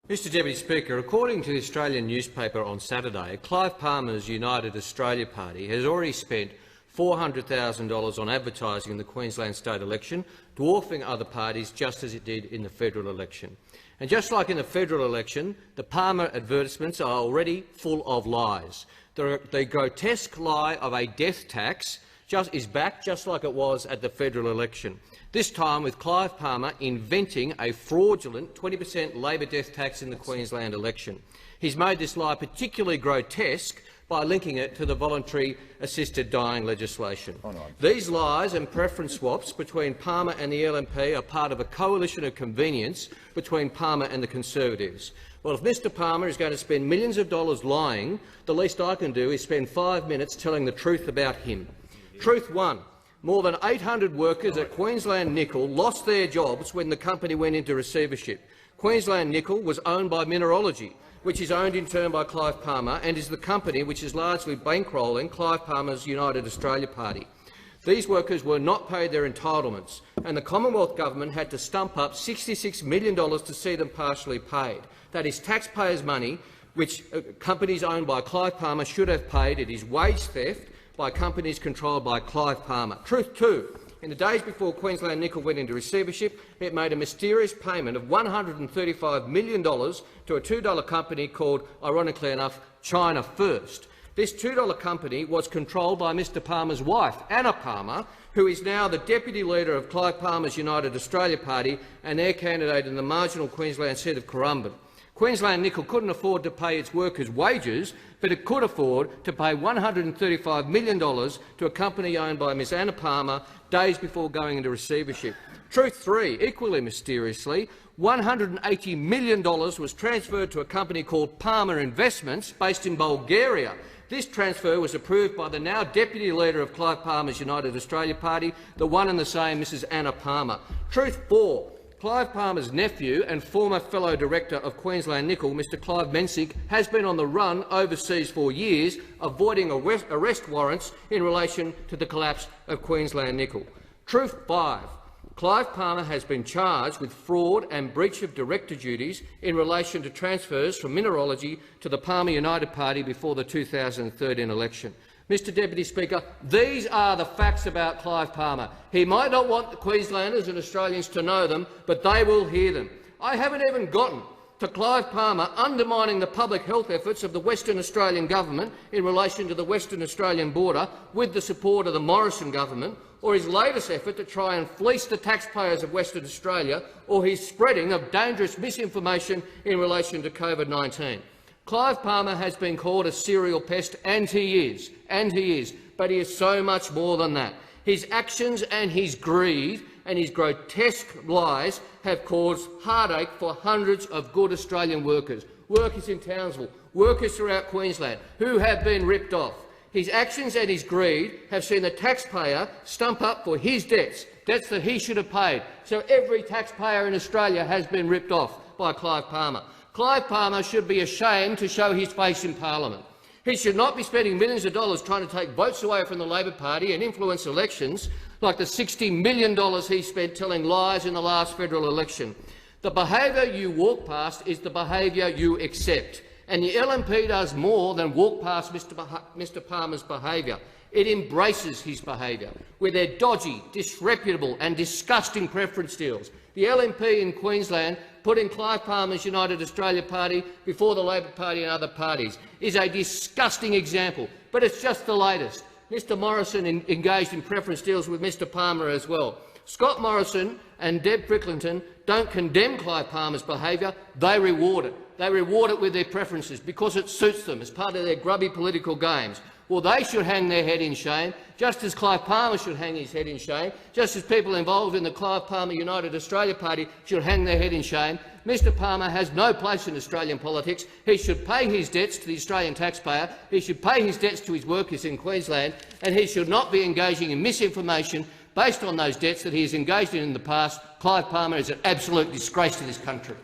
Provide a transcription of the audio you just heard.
Mr Deputy Speaker, according to the Australian newspaper on Saturday, Clive Palmer's United Australia Party has already spent $400,000 on advertising in the Queensland state election, dwarfing other parties just as it did in the federal election. And just like in the federal election, the Palmer advertisements are already full of lies. The grotesque lie of a death tax is back just like it was at the federal election, this time with Clive Palmer inventing a fraudulent 20% Labor death tax in the Queensland election. He's made this lie particularly grotesque by linking it to the voluntary assisted dying legislation. These lies and preference swaps between Palmer and the LNP are part of a coalition of convenience between Palmer and the Conservatives. Well, if Mr Palmer is going to spend millions of dollars lying, the least I can do is spend 5 minutes telling the truth about him. Truth 1. More than 800 workers at Queensland Nickel lost their jobs when the company went into receivership. Queensland Nickel was owned by Mineralogy, which is owned in turn by Clive Palmer and is the company which is largely bankrolling Clive Palmer's United Australia Party. These workers were not paid their entitlements, and the Commonwealth Government had to stump up $66 million to see them partially paid. That is taxpayers' money, which companies owned by Clive Palmer should have paid. It is wage theft by companies controlled by Clive Palmer. Truth 2. In the days before Queensland Nickel went into receivership, it made a mysterious payment of $135 million to a $2 company called, ironically enough, China First. This $2 company was controlled by Mr Palmer's wife, Anna Palmer, who is now the deputy leader of Clive Palmer's United Australia Party and their candidate in the marginal Queensland seat of Currumbin. Queensland Nickel couldn't afford to pay its workers wages, but it could afford to pay $135 million to a company owned by Ms Anna Palmer days before going into receivership. Truth 3, equally mysteriously, $180 million was transferred to a company called Palmer Investments based in Bulgaria. This transfer was approved by the now deputy leader of Clive Palmer's United Australia Party, the one and the same Mrs Anna Palmer. Truth 4. Clive Palmer's nephew and former fellow director of Queensland Nickel, Mr Clive Mensick, has been on the run overseas for years, avoiding arrest warrants in relation to the collapse of Queensland Nickel. Truth 5. Clive Palmer has been charged with fraud and breach of director duties in relation to transfers from Mineralogy to the Palmer United Party before the 2013 election. Mr Deputy Speaker, these are the facts about Clive Palmer. He might not want the Queenslanders and Australians to know them, but they will hear them. I haven't even gotten to Clive Palmer undermining the public health efforts of the Western Australian government in relation to the Western Australian border with the support of the Morrison government, or his latest effort to try and fleece the taxpayers of Western Australia, or his spreading of dangerous misinformation in relation to COVID-19. Clive Palmer has been called a serial pest, and he is, but he is so much more than that. His actions and his greed and his grotesque lies have caused heartache for hundreds of good Australian workers, workers in Townsville, workers throughout Queensland, who have been ripped off. His actions and his greed have seen the taxpayer stump up for his debts that he should have paid. So every taxpayer in Australia has been ripped off by Clive Palmer. Clive Palmer should be ashamed to show his face in parliament. He should not be spending millions of dollars trying to take votes away from the Labor Party and influence elections like the $60 million he spent telling lies in the last federal election. The behaviour you walk past is the behaviour you accept, and the LNP does more than walk past Mr Palmer's behaviour. It embraces his behaviour with their dodgy, disreputable and disgusting preference deals. The LNP in Queensland, putting Clive Palmer's United Australia Party before the Labor Party and other parties, is a disgusting example, but it's just the latest. Mr Morrison engaged in preference deals with Mr Palmer as well. Scott Morrison and Deb Fricklington don't condemn Clive Palmer's behaviour, they reward it. They reward it with their preferences because it suits them as part of their grubby political games. Well, they should hang their head in shame, just as Clive Palmer should hang his head in shame, just as people involved in the Clive Palmer United Australia Party should hang their head in shame. Mr Palmer has no place in Australian politics. He should pay his debts to the Australian taxpayer, he should pay his debts to his workers in Queensland, and he should not be engaging in misinformation based on those debts that he has engaged in the past. Clive Palmer is an absolute disgrace to this country.